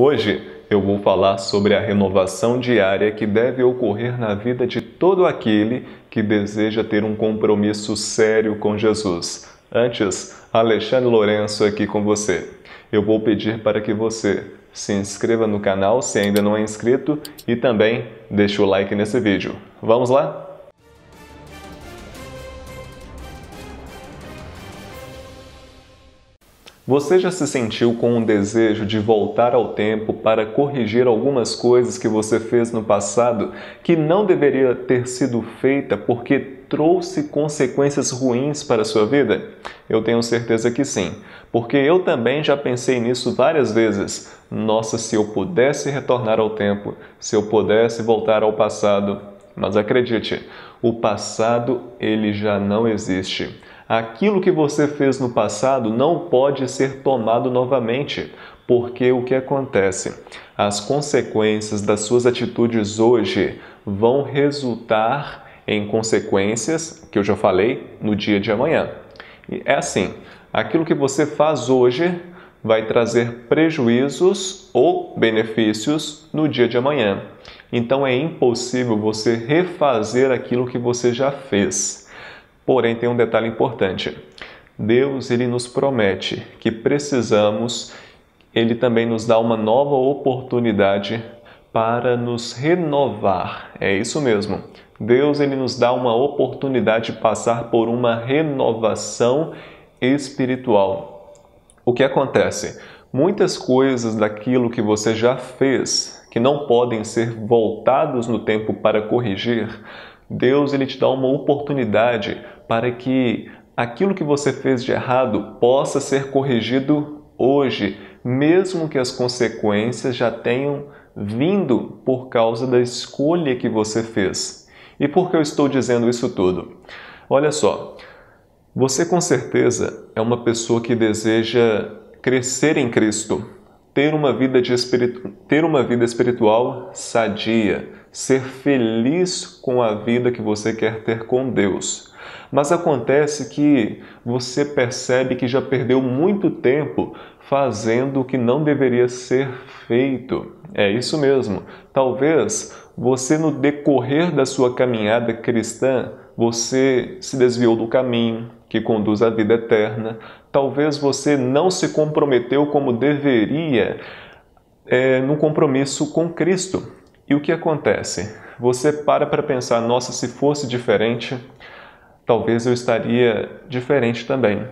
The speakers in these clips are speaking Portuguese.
Hoje eu vou falar sobre a renovação diária que deve ocorrer na vida de todo aquele que deseja ter um compromisso sério com Jesus. Antes, Alexandre Lourenço aqui com você. Eu vou pedir para que você se inscreva no canal se ainda não é inscrito e também deixe o like nesse vídeo. Vamos lá? Você já se sentiu com um desejo de voltar ao tempo para corrigir algumas coisas que você fez no passado que não deveria ter sido feita porque trouxe consequências ruins para a sua vida? Eu tenho certeza que sim, porque eu também já pensei nisso várias vezes. Nossa, se eu pudesse retornar ao tempo, se eu pudesse voltar ao passado. Mas acredite, o passado ele já não existe. Aquilo que você fez no passado não pode ser tomado novamente, porque o que acontece? As consequências das suas atitudes hoje vão resultar em consequências, que eu já falei, no dia de amanhã. E é assim, aquilo que você faz hoje vai trazer prejuízos ou benefícios no dia de amanhã. Então é impossível você refazer aquilo que você já fez. Porém, tem um detalhe importante. Deus, ele nos promete que precisamos, ele também nos dá uma nova oportunidade para nos renovar. É isso mesmo. Deus, ele nos dá uma oportunidade de passar por uma renovação espiritual. O que acontece? Muitas coisas daquilo que você já fez, que não podem ser voltados no tempo para corrigir, Deus ele te dá uma oportunidade para que aquilo que você fez de errado possa ser corrigido hoje, mesmo que as consequências já tenham vindo por causa da escolha que você fez. E por que eu estou dizendo isso tudo? Olha só, você com certeza é uma pessoa que deseja crescer em Cristo, ter uma vida espiritual sadia, ser feliz com a vida que você quer ter com Deus. Mas acontece que você percebe que já perdeu muito tempo fazendo o que não deveria ser feito. É isso mesmo. Talvez você, no decorrer da sua caminhada cristã, você se desviou do caminho que conduz à vida eterna. Talvez você não se comprometeu como deveria no compromisso com Cristo. E o que acontece? Você para pensar, nossa, se fosse diferente, talvez eu estaria diferente também.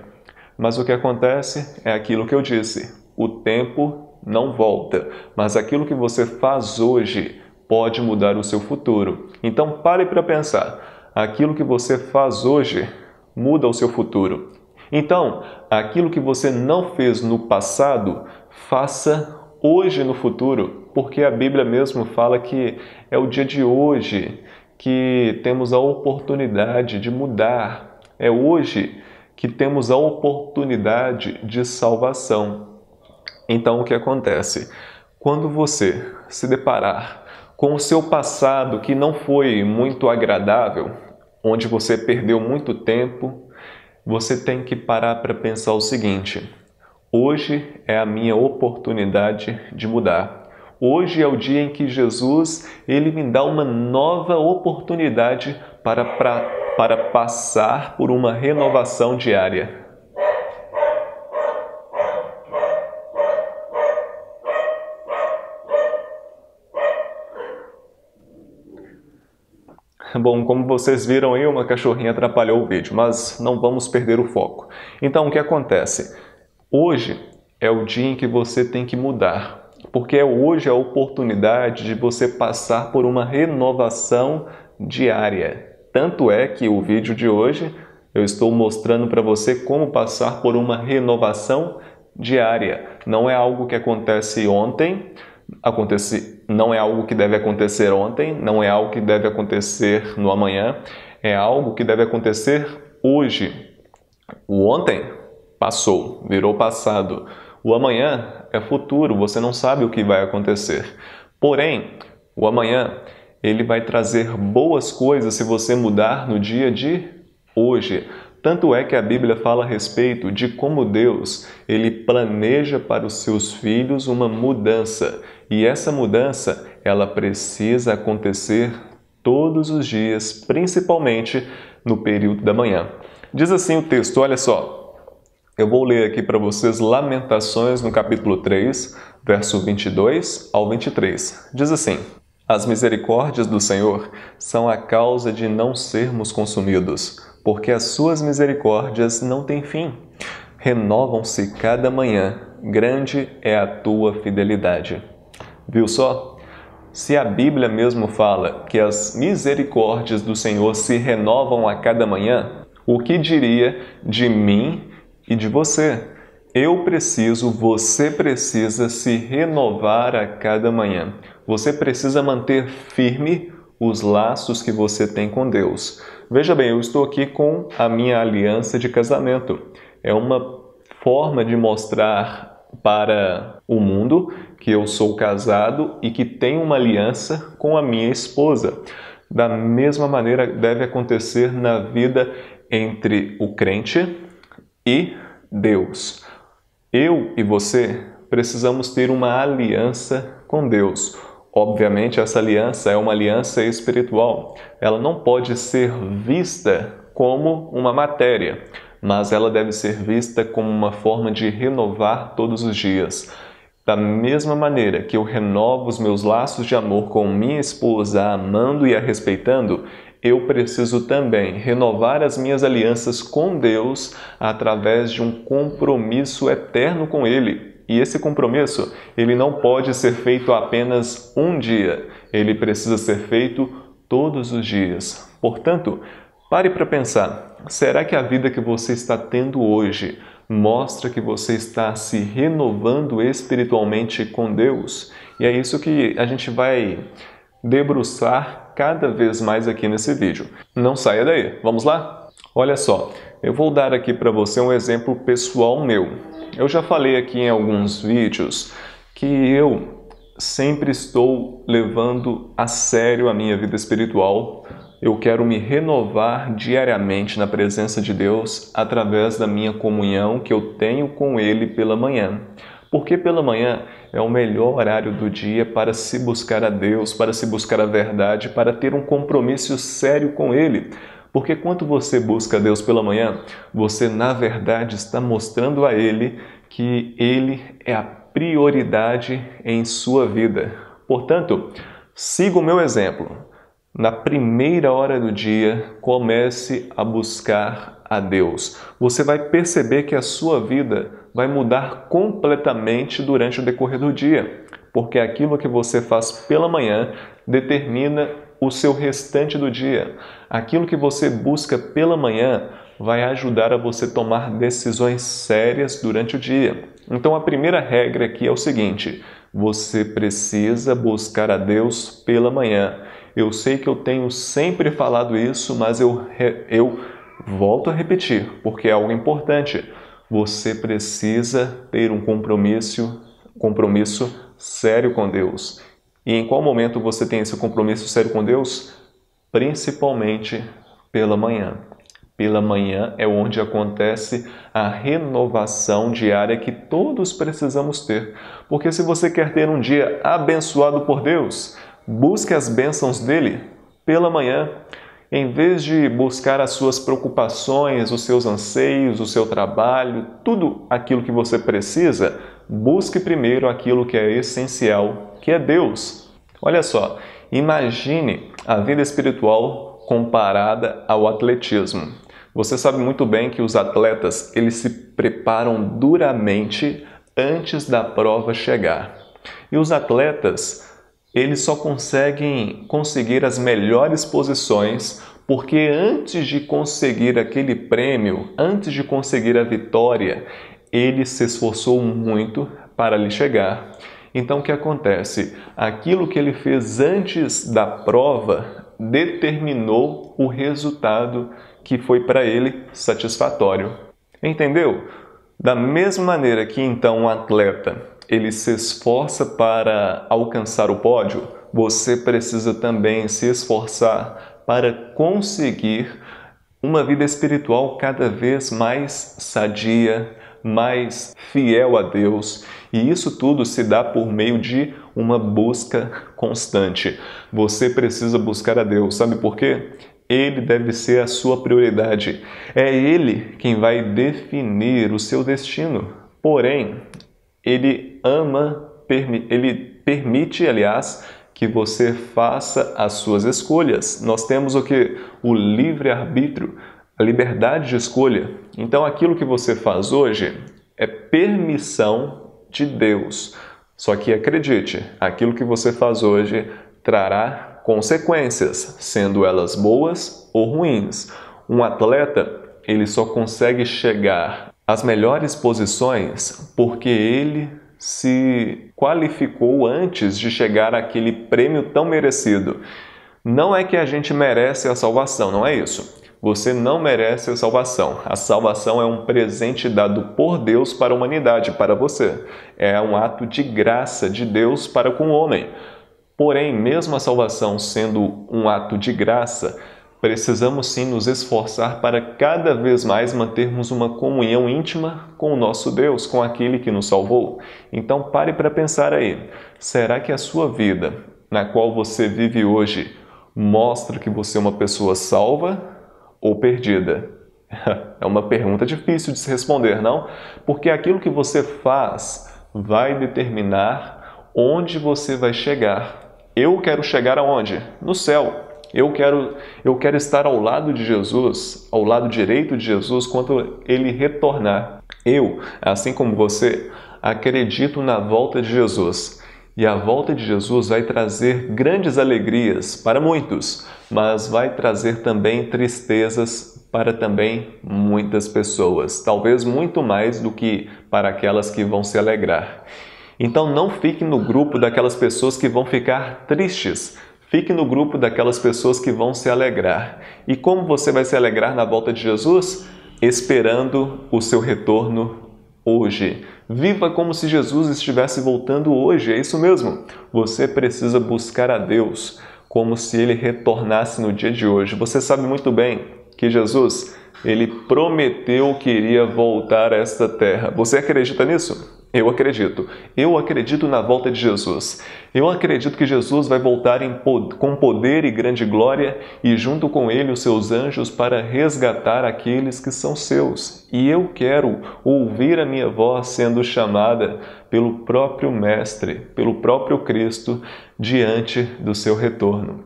Mas o que acontece é aquilo que eu disse, o tempo não volta, mas aquilo que você faz hoje pode mudar o seu futuro. Então pare para pensar, aquilo que você faz hoje muda o seu futuro. Então, aquilo que você não fez no passado, faça hoje no futuro, porque a Bíblia mesmo fala que é o dia de hoje que temos a oportunidade de mudar. É hoje que temos a oportunidade de salvação. Então, o que acontece? Quando você se deparar com o seu passado que não foi muito agradável, onde você perdeu muito tempo, você tem que parar para pensar o seguinte: hoje é a minha oportunidade de mudar. Hoje é o dia em que Jesus ele me dá uma nova oportunidade para passar por uma renovação diária. Bom, como vocês viram aí, uma cachorrinha atrapalhou o vídeo, mas não vamos perder o foco. Então, o que acontece? Hoje é o dia em que você tem que mudar, porque hoje é a oportunidade de você passar por uma renovação diária. Tanto é que o vídeo de hoje eu estou mostrando para você como passar por uma renovação diária. Não é algo que acontece ontem, não é algo que deve acontecer ontem, não é algo que deve acontecer no amanhã, é algo que deve acontecer hoje. O ontem passou, virou passado. O amanhã é futuro, você não sabe o que vai acontecer. Porém, o amanhã, ele vai trazer boas coisas se você mudar no dia de hoje. Tanto é que a Bíblia fala a respeito de como Deus, ele planeja para os seus filhos uma mudança. E essa mudança, ela precisa acontecer todos os dias, principalmente no período da manhã. Diz assim o texto, olha só. Eu vou ler aqui para vocês Lamentações no capítulo 3, verso 22 ao 23. Diz assim: As misericórdias do Senhor são a causa de não sermos consumidos, porque as suas misericórdias não têm fim. Renovam-se cada manhã, grande é a tua fidelidade. Viu só? Se a Bíblia mesmo fala que as misericórdias do Senhor se renovam a cada manhã, o que diria de mim e de você? Você precisa se renovar a cada manhã. Você precisa manter firme os laços que você tem com Deus. Veja bem, eu estou aqui com a minha aliança de casamento. É uma forma de mostrar para o mundo que eu sou casado e que tenho uma aliança com a minha esposa. Da mesma maneira deve acontecer na vida entre o crente e Deus. Eu e você precisamos ter uma aliança com Deus. Obviamente, essa aliança é uma aliança espiritual. Ela não pode ser vista como uma matéria, mas ela deve ser vista como uma forma de renovar todos os dias. Da mesma maneira que eu renovo os meus laços de amor com minha esposa, a amando e a respeitando, eu preciso também renovar as minhas alianças com Deus através de um compromisso eterno com Ele. E esse compromisso, ele não pode ser feito apenas um dia, ele precisa ser feito todos os dias. Portanto, pare para pensar, será que a vida que você está tendo hoje mostra que você está se renovando espiritualmente com Deus? E é isso que a gente vai debruçar cada vez mais aqui nesse vídeo. Não saia daí, vamos lá? Olha só, eu vou dar aqui para você um exemplo pessoal meu. Eu já falei aqui em alguns vídeos que eu sempre estou levando a sério a minha vida espiritual. Eu quero me renovar diariamente na presença de Deus através da minha comunhão que eu tenho com Ele pela manhã. Porque pela manhã é o melhor horário do dia para se buscar a Deus, para se buscar a verdade, para ter um compromisso sério com Ele. Porque quando você busca Deus pela manhã, você na verdade está mostrando a Ele que Ele é a prioridade em sua vida. Portanto, siga o meu exemplo. Na primeira hora do dia, comece a buscar a Deus. Você vai perceber que a sua vida vai mudar completamente durante o decorrer do dia, porque aquilo que você faz pela manhã determina o seu restante do dia. Aquilo que você busca pela manhã vai ajudar a você tomar decisões sérias durante o dia. Então a primeira regra aqui é o seguinte: você precisa buscar a Deus pela manhã. Eu sei que eu tenho sempre falado isso, mas eu volto a repetir, porque é algo importante. Você precisa ter um compromisso sério com Deus. E em qual momento você tem esse compromisso sério com Deus? Principalmente pela manhã. Pela manhã é onde acontece a renovação diária que todos precisamos ter. Porque se você quer ter um dia abençoado por Deus, busque as bênçãos dele pela manhã. Em vez de buscar as suas preocupações, os seus anseios, o seu trabalho, tudo aquilo que você precisa, busque primeiro aquilo que é essencial, que é Deus. Olha só, imagine a vida espiritual comparada ao atletismo. Você sabe muito bem que os atletas, eles se preparam duramente antes da prova chegar. E os atletas, eles só conseguir as melhores posições porque antes de conseguir aquele prêmio, antes de conseguir a vitória, ele se esforçou muito para lhe chegar. Então o que acontece? Aquilo que ele fez antes da prova determinou o resultado que foi para ele satisfatório. Entendeu? Da mesma maneira que então um atleta ele se esforça para alcançar o pódio, você precisa também se esforçar para conseguir uma vida espiritual cada vez mais sadia, mais fiel a Deus. E isso tudo se dá por meio de uma busca constante. Você precisa buscar a Deus. Sabe por quê? Ele deve ser a sua prioridade. É Ele quem vai definir o seu destino. Porém, Ele permite, aliás, que você faça as suas escolhas. Nós temos o que? O livre-arbítrio, a liberdade de escolha. Então, aquilo que você faz hoje é permissão de Deus. Só que acredite, aquilo que você faz hoje trará consequências, sendo elas boas ou ruins. Um atleta, ele só consegue chegar às melhores posições porque ele se qualificou antes de chegar àquele prêmio tão merecido. Não é que a gente merece a salvação, não é isso. Você não merece a salvação. A salvação é um presente dado por Deus para a humanidade, para você. É um ato de graça de Deus para com o homem. Porém, mesmo a salvação sendo um ato de graça, precisamos sim nos esforçar para cada vez mais mantermos uma comunhão íntima com o nosso Deus, com aquele que nos salvou. Então pare para pensar aí, será que a sua vida, na qual você vive hoje, mostra que você é uma pessoa salva ou perdida? É uma pergunta difícil de se responder, não? Porque aquilo que você faz vai determinar onde você vai chegar. Eu quero chegar aonde? No céu. Eu quero estar ao lado de Jesus, ao lado direito de Jesus, quando Ele retornar. Eu, assim como você, acredito na volta de Jesus. E a volta de Jesus vai trazer grandes alegrias para muitos, mas vai trazer também tristezas para também muitas pessoas. Talvez muito mais do que para aquelas que vão se alegrar. Então não fique no grupo daquelas pessoas que vão ficar tristes. Fique no grupo daquelas pessoas que vão se alegrar. E como você vai se alegrar na volta de Jesus? Esperando o seu retorno hoje. Viva como se Jesus estivesse voltando hoje, é isso mesmo. Você precisa buscar a Deus como se Ele retornasse no dia de hoje. Você sabe muito bem que Jesus, Ele prometeu que iria voltar a esta terra. Você acredita nisso? Eu acredito. Eu acredito na volta de Jesus. Eu acredito que Jesus vai voltar com poder e grande glória e junto com Ele os seus anjos para resgatar aqueles que são seus. E eu quero ouvir a minha voz sendo chamada pelo próprio Mestre, pelo próprio Cristo, diante do seu retorno.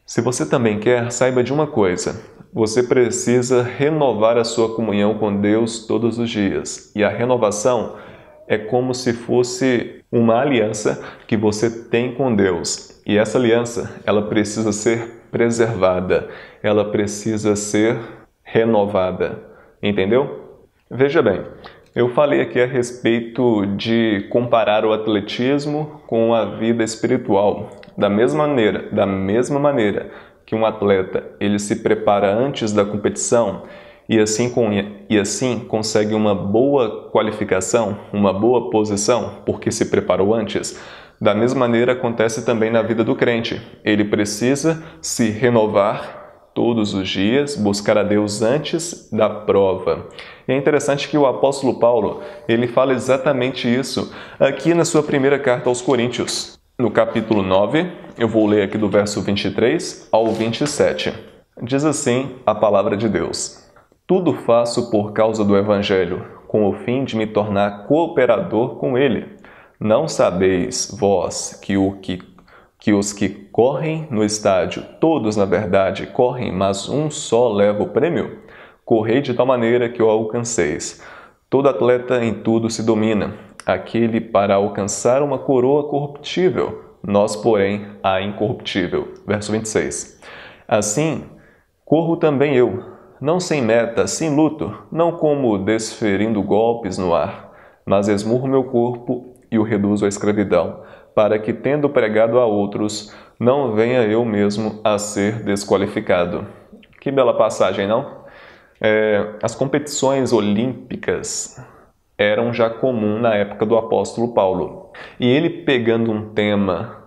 Se você também quer, saiba de uma coisa. Você precisa renovar a sua comunhão com Deus todos os dias. E a renovação é como se fosse uma aliança que você tem com Deus. E essa aliança, ela precisa ser preservada, ela precisa ser renovada. Entendeu? Veja bem, eu falei aqui a respeito de comparar o atletismo com a vida espiritual. Da mesma maneira que um atleta ele se prepara antes da competição, e assim consegue uma boa qualificação, uma boa posição, porque se preparou antes. Da mesma maneira acontece também na vida do crente. Ele precisa se renovar todos os dias, buscar a Deus antes da prova. E é interessante que o apóstolo Paulo, ele fala exatamente isso aqui na sua primeira carta aos Coríntios. No capítulo 9, eu vou ler aqui do verso 23 ao 27. Diz assim a palavra de Deus: Tudo faço por causa do Evangelho, com o fim de me tornar cooperador com ele. Não sabeis, vós, que os que correm no estádio, todos na verdade correm, mas um só leva o prêmio? Correi de tal maneira que o alcanceis. Todo atleta em tudo se domina, aquele para alcançar uma coroa corruptível, nós, porém, a incorruptível. Verso 26. Assim, corro também eu, não sem meta, sem luto, não como desferindo golpes no ar, mas esmurro meu corpo e o reduzo à escravidão, para que, tendo pregado a outros, não venha eu mesmo a ser desqualificado. Que bela passagem, não? As competições olímpicas eram já comum na época do apóstolo Paulo. E ele, pegando um tema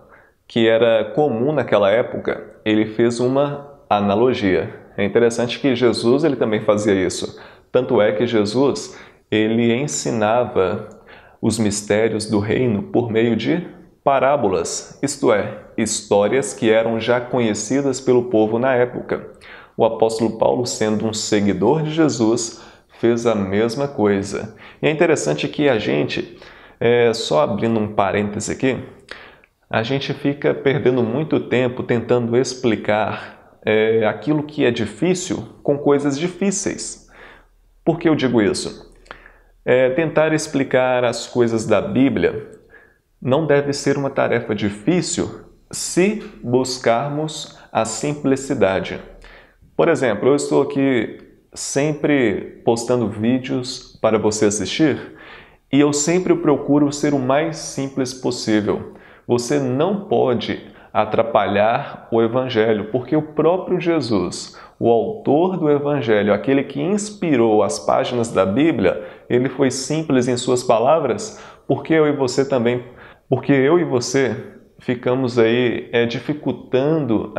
que era comum naquela época, ele fez uma analogia. É interessante que Jesus ele também fazia isso. Tanto é que Jesus ele ensinava os mistérios do reino por meio de parábolas, isto é, histórias que eram já conhecidas pelo povo na época. O apóstolo Paulo, sendo um seguidor de Jesus, fez a mesma coisa. E é interessante que a gente, só abrindo um parêntese aqui, a gente fica perdendo muito tempo tentando explicar aquilo que é difícil com coisas difíceis. Por que eu digo isso? Tentar explicar as coisas da Bíblia não deve ser uma tarefa difícil se buscarmos a simplicidade. Por exemplo, eu estou aqui sempre postando vídeos para você assistir e eu sempre procuro ser o mais simples possível. Você não pode atrapalhar o Evangelho, porque o próprio Jesus, o autor do Evangelho, aquele que inspirou as páginas da Bíblia, ele foi simples em suas palavras, porque eu e você ficamos aí dificultando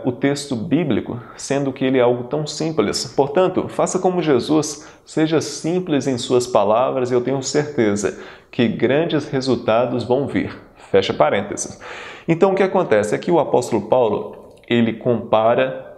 o texto bíblico, sendo que ele é algo tão simples. Portanto, faça como Jesus, seja simples em suas palavras e eu tenho certeza que grandes resultados vão vir. Fecha parênteses. Então, o que acontece é que o apóstolo Paulo, ele compara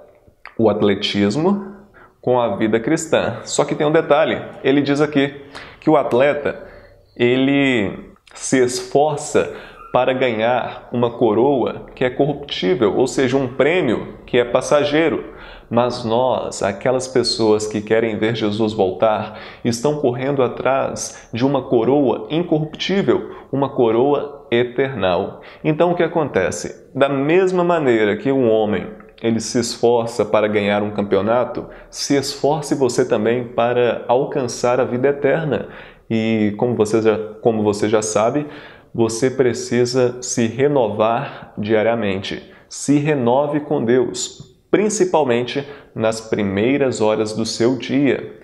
o atletismo com a vida cristã. Só que tem um detalhe, ele diz aqui que o atleta, ele se esforça para ganhar uma coroa que é corruptível, ou seja, um prêmio que é passageiro. Mas nós, aquelas pessoas que querem ver Jesus voltar, estão correndo atrás de uma coroa incorruptível, uma coroa eternal. Então o que acontece? Da mesma maneira que um homem ele se esforça para ganhar um campeonato, se esforce você também para alcançar a vida eterna. E como você já sabe, você precisa se renovar diariamente. Se renove com Deus, principalmente nas primeiras horas do seu dia.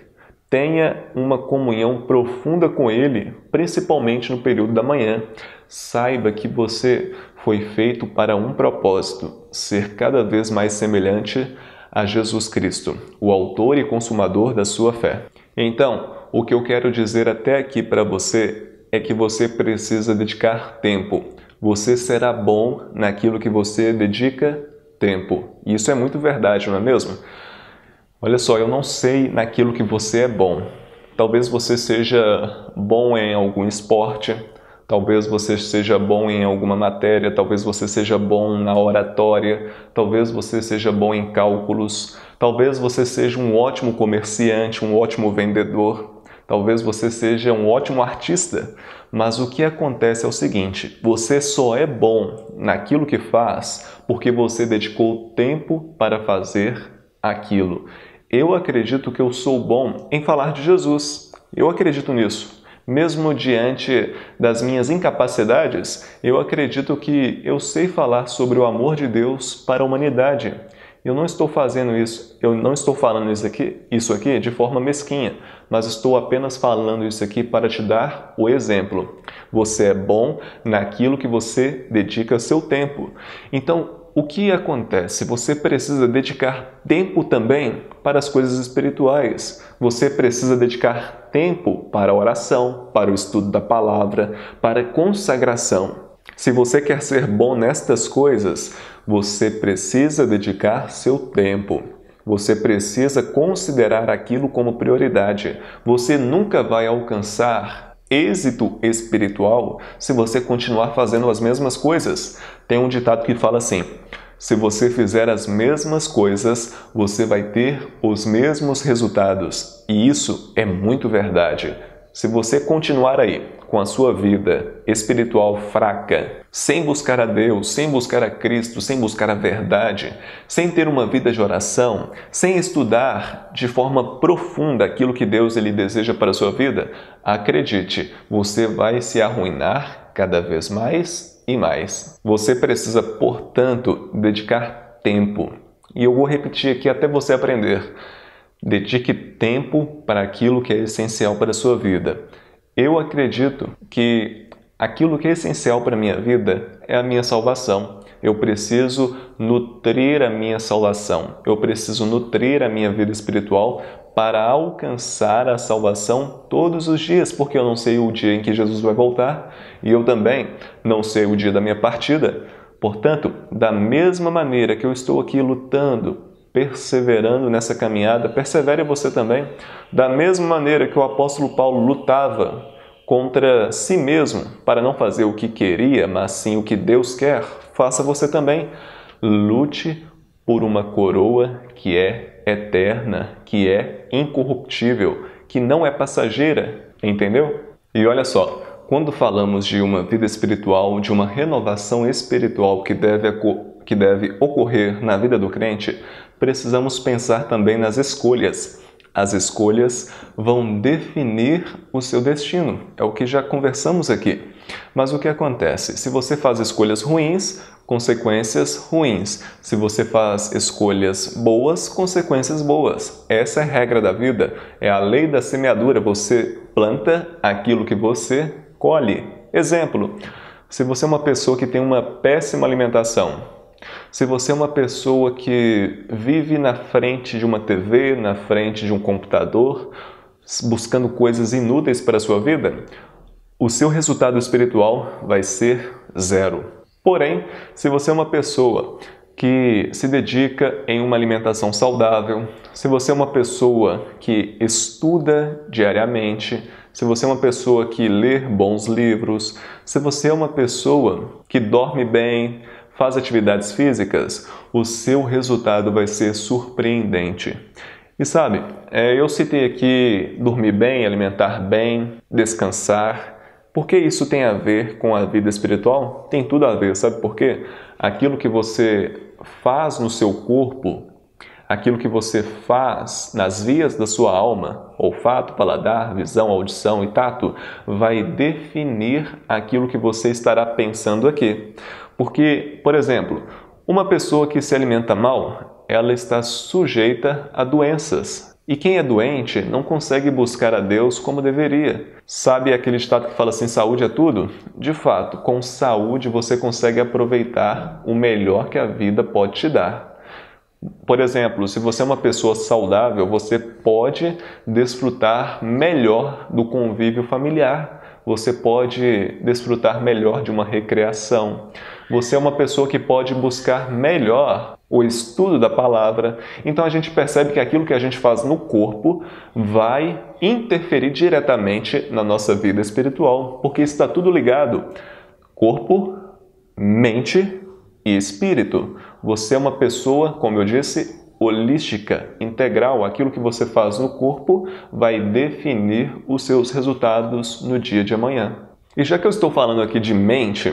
Tenha uma comunhão profunda com Ele, principalmente no período da manhã. Saiba que você foi feito para um propósito, ser cada vez mais semelhante a Jesus Cristo, o autor e consumador da sua fé. Então, o que eu quero dizer até aqui para você é que você precisa dedicar tempo. Você será bom naquilo que você dedica tempo. E isso é muito verdade, não é mesmo? Olha só, eu não sei naquilo que você é bom. Talvez você seja bom em algum esporte, talvez você seja bom em alguma matéria, talvez você seja bom na oratória, talvez você seja bom em cálculos, talvez você seja um ótimo comerciante, um ótimo vendedor, talvez você seja um ótimo artista. Mas o que acontece é o seguinte, você só é bom naquilo que faz porque você dedicou tempo para fazer aquilo. Eu acredito que eu sou bom em falar de Jesus. Eu acredito nisso. Mesmo diante das minhas incapacidades, eu acredito que eu sei falar sobre o amor de Deus para a humanidade. Eu não estou fazendo isso, eu não estou falando isso aqui de forma mesquinha, mas estou apenas falando isso aqui para te dar o exemplo. Você é bom naquilo que você dedica seu tempo. Então, o que acontece? Você precisa dedicar tempo também para as coisas espirituais. Você precisa dedicar tempo para a oração, para o estudo da palavra, para a consagração. Se você quer ser bom nestas coisas, você precisa dedicar seu tempo. Você precisa considerar aquilo como prioridade. Você nunca vai alcançar êxito espiritual se você continuar fazendo as mesmas coisas. Tem um ditado que fala assim: se você fizer as mesmas coisas, você vai ter os mesmos resultados. E isso é muito verdade. Se você continuar aí com a sua vida espiritual fraca, sem buscar a Deus, sem buscar a Cristo, sem buscar a verdade, sem ter uma vida de oração, sem estudar de forma profunda aquilo que Deus ele deseja para a sua vida, acredite, você vai se arruinar cada vez mais e mais. Você precisa, portanto, dedicar tempo. E eu vou repetir aqui até você aprender. Dedique tempo para aquilo que é essencial para a sua vida. Eu acredito que aquilo que é essencial para a minha vida é a minha salvação. Eu preciso nutrir a minha salvação. Eu preciso nutrir a minha vida espiritual para alcançar a salvação todos os dias, porque eu não sei o dia em que Jesus vai voltar e eu também não sei o dia da minha partida. Portanto, da mesma maneira que eu estou aqui lutando, perseverando nessa caminhada, persevere você também. Da mesma maneira que o apóstolo Paulo lutava contra si mesmo para não fazer o que queria, mas sim o que Deus quer, faça você também. Lute por uma coroa que é eterna, que é incorruptível, que não é passageira, entendeu? E olha só, quando falamos de uma vida espiritual, de uma renovação espiritual que deve ocorrer na vida do crente, precisamos pensar também nas escolhas. As escolhas vão definir o seu destino. É o que já conversamos aqui. Mas o que acontece? Se você faz escolhas ruins, consequências ruins. Se você faz escolhas boas, consequências boas. Essa é a regra da vida. É a lei da semeadura. Você planta aquilo que você colhe. Exemplo, se você é uma pessoa que tem uma péssima alimentação, se você é uma pessoa que vive na frente de uma TV, na frente de um computador, buscando coisas inúteis para a sua vida, o seu resultado espiritual vai ser zero. Porém, se você é uma pessoa que se dedica em uma alimentação saudável, se você é uma pessoa que estuda diariamente, se você é uma pessoa que lê bons livros, se você é uma pessoa que dorme bem, faz atividades físicas, o seu resultado vai ser surpreendente. E sabe, eu citei aqui dormir bem, alimentar bem, descansar. Por que isso tem a ver com a vida espiritual? Tem tudo a ver, sabe por quê? Aquilo que você faz no seu corpo, aquilo que você faz nas vias da sua alma, olfato, paladar, visão, audição e tato, vai definir aquilo que você estará pensando aqui. Porque, por exemplo, uma pessoa que se alimenta mal, ela está sujeita a doenças. E quem é doente não consegue buscar a Deus como deveria. Sabe aquele ditado que fala assim, saúde é tudo? De fato, com saúde você consegue aproveitar o melhor que a vida pode te dar. Por exemplo, se você é uma pessoa saudável, você pode desfrutar melhor do convívio familiar. Você pode desfrutar melhor de uma recreação. Você é uma pessoa que pode buscar melhor o estudo da palavra. Então a gente percebe que aquilo que a gente faz no corpo vai interferir diretamente na nossa vida espiritual, porque está tudo ligado. Corpo, mente e espírito. Você é uma pessoa, como eu disse, holística, integral. Aquilo que você faz no corpo vai definir os seus resultados no dia de amanhã. E já que eu estou falando aqui de mente,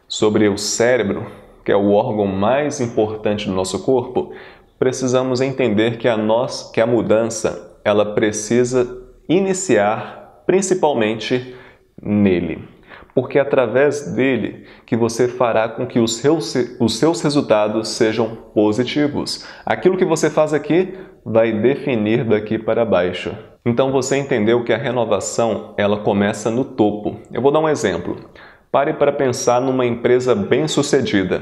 sobre o cérebro, que é o órgão mais importante do nosso corpo, precisamos entender que a mudança ela precisa iniciar principalmente nele. Porque é através dele que você fará com que os seus resultados sejam positivos. Aquilo que você faz aqui vai definir daqui para baixo. Então você entendeu que a renovação ela começa no topo. Eu vou dar um exemplo. Pare para pensar numa empresa bem-sucedida.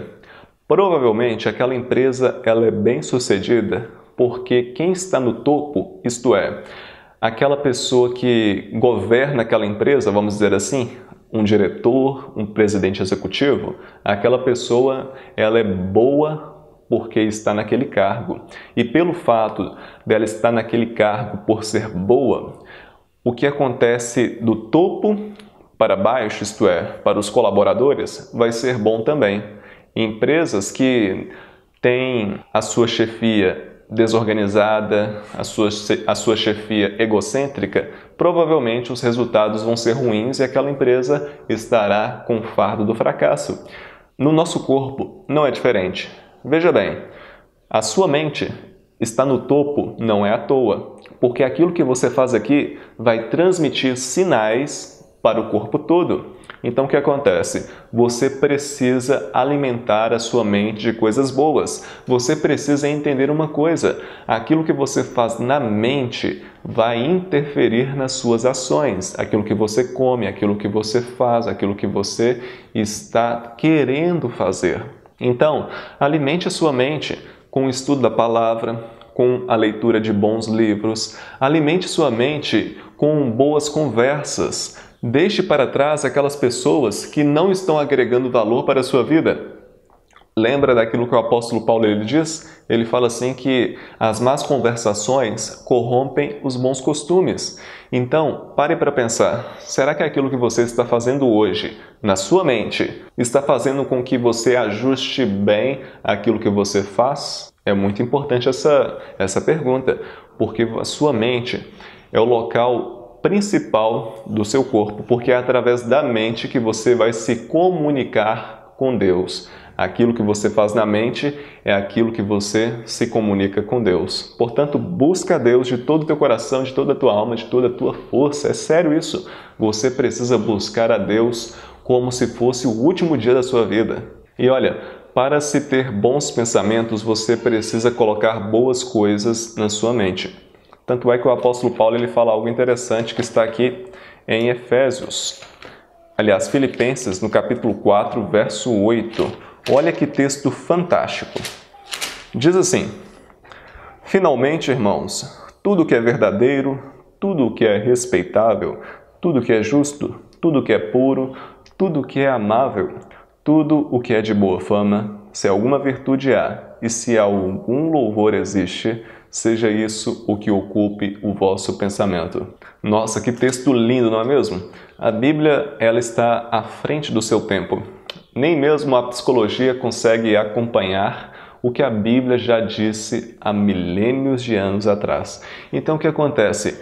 Provavelmente aquela empresa ela é bem-sucedida porque quem está no topo, isto é, aquela pessoa que governa aquela empresa, vamos dizer assim, um diretor, um presidente executivo, aquela pessoa ela é boa porque está naquele cargo. E pelo fato dela estar naquele cargo por ser boa, o que acontece do topo para baixo, isto é, para os colaboradores, vai ser bom também. Empresas que têm a sua chefia desorganizada, a sua chefia egocêntrica, provavelmente os resultados vão ser ruins e aquela empresa estará com o fardo do fracasso. No nosso corpo não é diferente. Veja bem, a sua mente está no topo não é à toa, porque aquilo que você faz aqui vai transmitir sinais para o corpo todo. Então o que acontece? Você precisa alimentar a sua mente de coisas boas. Você precisa entender uma coisa: aquilo que você faz na mente vai interferir nas suas ações. Aquilo que você come, aquilo que você faz, aquilo que você está querendo fazer. Então, alimente a sua mente com o estudo da palavra, com a leitura de bons livros, alimente sua mente com boas conversas. Deixe para trás aquelas pessoas que não estão agregando valor para a sua vida. Lembra daquilo que o apóstolo Paulo ele diz? Ele fala assim que as más conversações corrompem os bons costumes. Então, pare para pensar, será que aquilo que você está fazendo hoje, na sua mente, está fazendo com que você ajuste bem aquilo que você faz? É muito importante essa pergunta, porque a sua mente é o local principal do seu corpo, porque é através da mente que você vai se comunicar com Deus. Aquilo que você faz na mente é aquilo que você se comunica com Deus. Portanto, busca a Deus de todo o teu coração, de toda a tua alma, de toda a tua força. É sério isso. Você precisa buscar a Deus como se fosse o último dia da sua vida. E olha, para se ter bons pensamentos, você precisa colocar boas coisas na sua mente. Tanto é que o apóstolo Paulo ele fala algo interessante que está aqui em Efésios. Aliás, Filipenses, no capítulo 4, verso 8. Olha que texto fantástico. Diz assim: finalmente, irmãos, tudo que é verdadeiro, tudo que é respeitável, tudo que é justo, tudo que é puro, tudo que é amável, tudo o que é de boa fama, se alguma virtude há e se algum louvor existe, seja isso o que ocupe o vosso pensamento. Nossa, que texto lindo, não é mesmo? A Bíblia ela está à frente do seu tempo. Nem mesmo a psicologia consegue acompanhar o que a Bíblia já disse há milênios de anos atrás. Então o que acontece?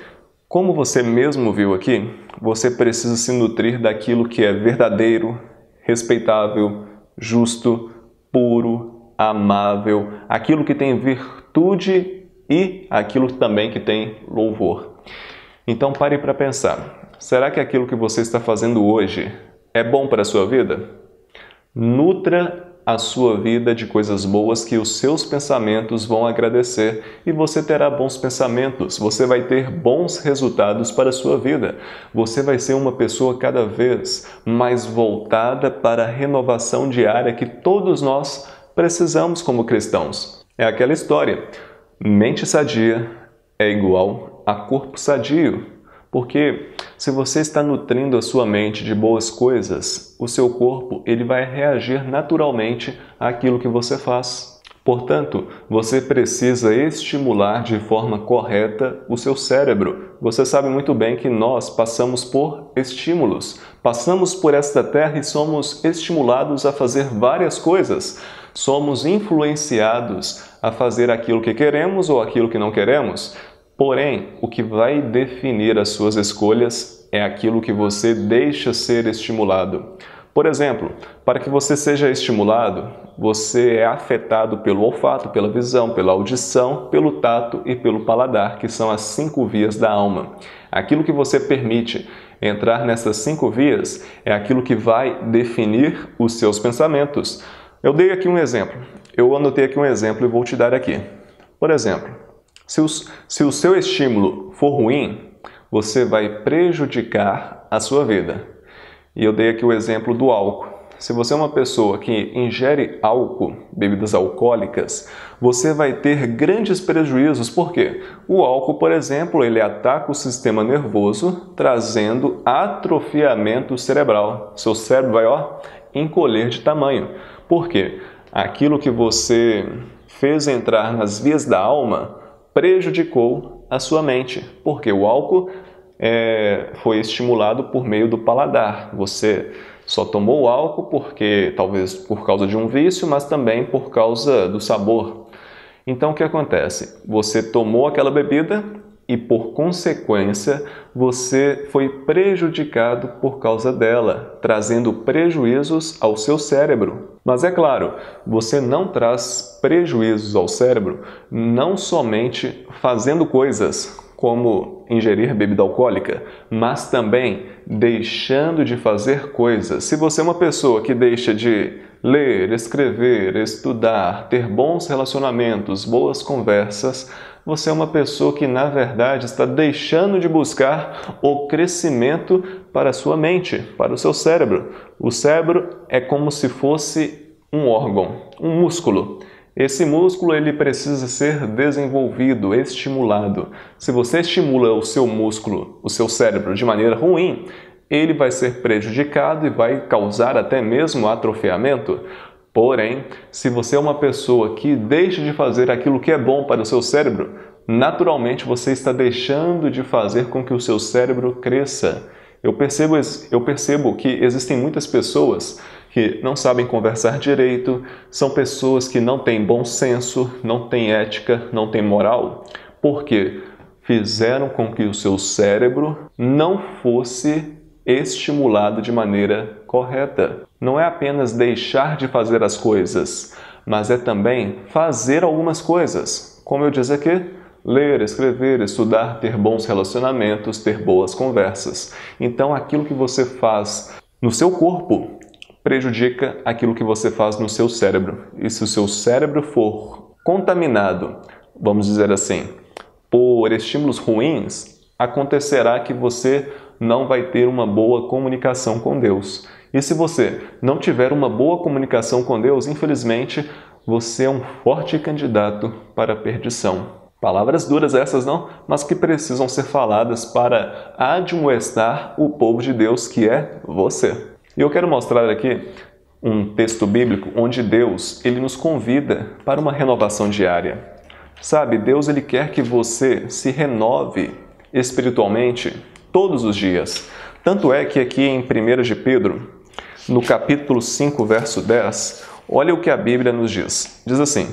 Como você mesmo viu aqui, você precisa se nutrir daquilo que é verdadeiro, respeitável, justo, puro, amável, aquilo que tem virtude e aquilo também que tem louvor. Então pare para pensar, será que aquilo que você está fazendo hoje é bom para a sua vida? Nutra a sua vida de coisas boas que os seus pensamentos vão agradecer e você terá bons pensamentos, você vai ter bons resultados para a sua vida. Você vai ser uma pessoa cada vez mais voltada para a renovação diária que todos nós precisamos como cristãos. É aquela história, mente sadia é igual a corpo sadio. Porque se você está nutrindo a sua mente de boas coisas, o seu corpo ele vai reagir naturalmente àquilo que você faz. Portanto, você precisa estimular de forma correta o seu cérebro. Você sabe muito bem que nós passamos por estímulos. Passamos por esta terra e somos estimulados a fazer várias coisas. Somos influenciados a fazer aquilo que queremos ou aquilo que não queremos. Porém, o que vai definir as suas escolhas é aquilo que você deixa ser estimulado. Por exemplo, para que você seja estimulado, você é afetado pelo olfato, pela visão, pela audição, pelo tato e pelo paladar, que são as 5 vias da alma. Aquilo que você permite entrar nessas 5 vias é aquilo que vai definir os seus pensamentos. Eu dei aqui um exemplo. Eu anotei aqui um exemplo e vou te dar aqui. Por exemplo, se o seu estímulo for ruim, você vai prejudicar a sua vida. E eu dei aqui o exemplo do álcool. Se você é uma pessoa que ingere álcool, bebidas alcoólicas, você vai ter grandes prejuízos. Por quê? O álcool, por exemplo, ele ataca o sistema nervoso, trazendo atrofiamento cerebral. Seu cérebro vai, encolher de tamanho. Por quê? Aquilo que você fez entrar nas vias da alma prejudicou a sua mente, porque o álcool foi estimulado por meio do paladar. Você só tomou o álcool porque talvez por causa de um vício, mas também por causa do sabor. Então o que acontece? Você tomou aquela bebida e por consequência você foi prejudicado por causa dela, trazendo prejuízos ao seu cérebro. Mas é claro, você não traz prejuízos ao cérebro não somente fazendo coisas como ingerir bebida alcoólica, mas também deixando de fazer coisas. Se você é uma pessoa que deixa de ler, escrever, estudar, ter bons relacionamentos, boas conversas, você é uma pessoa que, na verdade, está deixando de buscar o crescimento para a sua mente, para o seu cérebro. O cérebro é como se fosse um órgão, um músculo. Esse músculo ele precisa ser desenvolvido, estimulado. Se você estimula o seu músculo, o seu cérebro de maneira ruim, ele vai ser prejudicado e vai causar até mesmo atrofiamento. Porém, se você é uma pessoa que deixa de fazer aquilo que é bom para o seu cérebro, naturalmente você está deixando de fazer com que o seu cérebro cresça. Eu percebo que existem muitas pessoas que não sabem conversar direito, são pessoas que não têm bom senso, não têm ética, não têm moral, porque fizeram com que o seu cérebro não fosse estimulado de maneira correta. Não é apenas deixar de fazer as coisas, mas é também fazer algumas coisas. Como eu disse aqui, ler, escrever, estudar, ter bons relacionamentos, ter boas conversas. Então, aquilo que você faz no seu corpo prejudica aquilo que você faz no seu cérebro. E se o seu cérebro for contaminado, vamos dizer assim, por estímulos ruins, acontecerá que você não vai ter uma boa comunicação com Deus. E se você não tiver uma boa comunicação com Deus, infelizmente, você é um forte candidato para a perdição. Palavras duras essas não, mas que precisam ser faladas para admoestar o povo de Deus que é você. E eu quero mostrar aqui um texto bíblico onde Deus ele nos convida para uma renovação diária. Sabe, Deus ele quer que você se renove espiritualmente todos os dias. Tanto é que aqui em 1 de Pedro, no capítulo 5, verso 10, olha o que a Bíblia nos diz. Diz assim: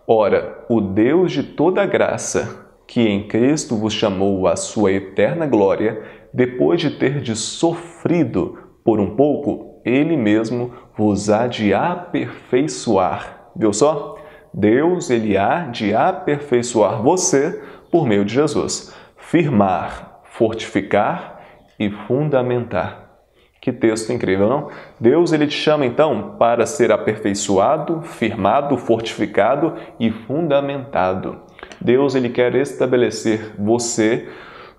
Ora, o Deus de toda graça, que em Cristo vos chamou à sua eterna glória, depois de terdes sofrido por um pouco, Ele mesmo vos há de aperfeiçoar. Viu só? Deus, Ele há de aperfeiçoar você por meio de Jesus. Firmar, fortificar e fundamentar. Que texto incrível, não? Deus, Ele te chama, então, para ser aperfeiçoado, firmado, fortificado e fundamentado. Deus, Ele quer estabelecer você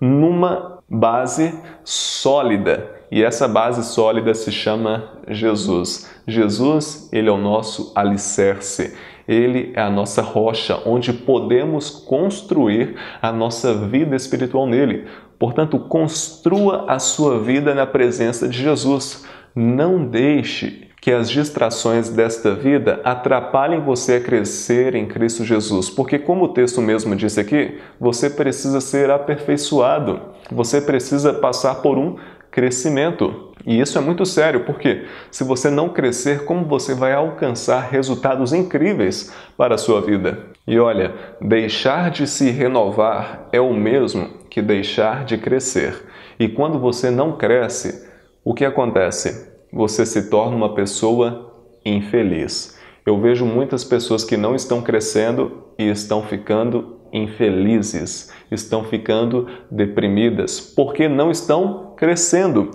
numa base sólida. E essa base sólida se chama Jesus. Jesus, Ele é o nosso alicerce. Ele é a nossa rocha, onde podemos construir a nossa vida espiritual nele. Portanto, construa a sua vida na presença de Jesus. Não deixe que as distrações desta vida atrapalhem você a crescer em Cristo Jesus. Porque, como o texto mesmo disse aqui, você precisa ser aperfeiçoado. Você precisa passar por um crescimento. E isso é muito sério, porque se você não crescer, como você vai alcançar resultados incríveis para a sua vida? E olha, deixar de se renovar é o mesmo que deixar de crescer. E quando você não cresce, o que acontece? Você se torna uma pessoa infeliz. Eu vejo muitas pessoas que não estão crescendo e estão ficando infelizes, estão ficando deprimidas, porque não estão crescendo.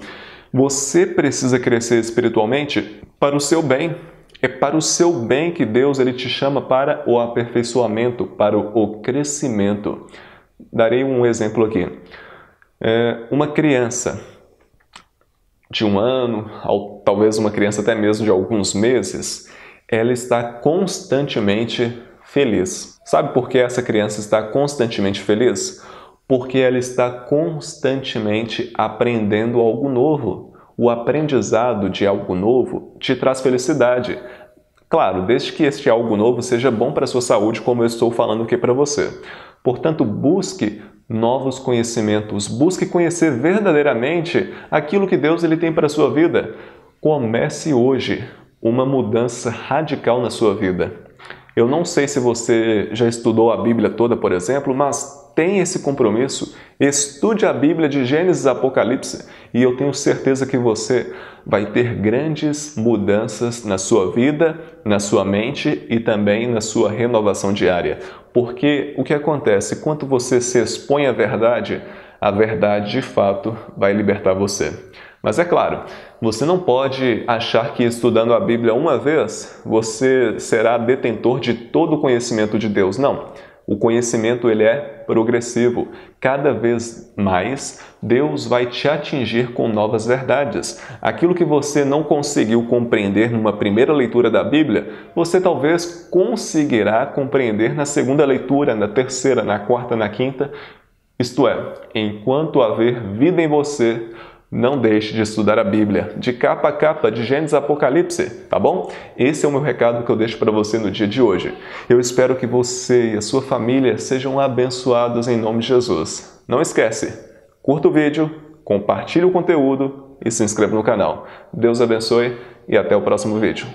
Você precisa crescer espiritualmente para o seu bem. É para o seu bem que Deus ele te chama para o aperfeiçoamento, para o crescimento. Darei um exemplo aqui. Uma criança de 1 ano, talvez uma criança até mesmo de alguns meses, ela está constantemente feliz. Sabe por que essa criança está constantemente feliz? Porque ela está constantemente aprendendo algo novo. O aprendizado de algo novo te traz felicidade. Claro, desde que este algo novo seja bom para a sua saúde, como eu estou falando aqui para você. Portanto, busque novos conhecimentos. Busque conhecer verdadeiramente aquilo que Deus ele tem para a sua vida. Comece hoje uma mudança radical na sua vida. Eu não sei se você já estudou a Bíblia toda, por exemplo, mas tenha esse compromisso. Estude a Bíblia de Gênesis a Apocalipse e eu tenho certeza que você vai ter grandes mudanças na sua vida, na sua mente e também na sua renovação diária. Porque o que acontece? Quando você se expõe à verdade de fato vai libertar você. Mas é claro, você não pode achar que estudando a Bíblia uma vez, você será detentor de todo o conhecimento de Deus. Não, o conhecimento ele é progressivo. Cada vez mais, Deus vai te atingir com novas verdades. Aquilo que você não conseguiu compreender numa primeira leitura da Bíblia, você talvez conseguirá compreender na segunda leitura, na terceira, na quarta, na quinta. Isto é, enquanto haver vida em você, não deixe de estudar a Bíblia, de capa a capa, de Gênesis a Apocalipse, tá bom? Esse é o meu recado que eu deixo para você no dia de hoje. Eu espero que você e a sua família sejam abençoados em nome de Jesus. Não esquece, curta o vídeo, compartilhe o conteúdo e se inscreva no canal. Deus abençoe e até o próximo vídeo.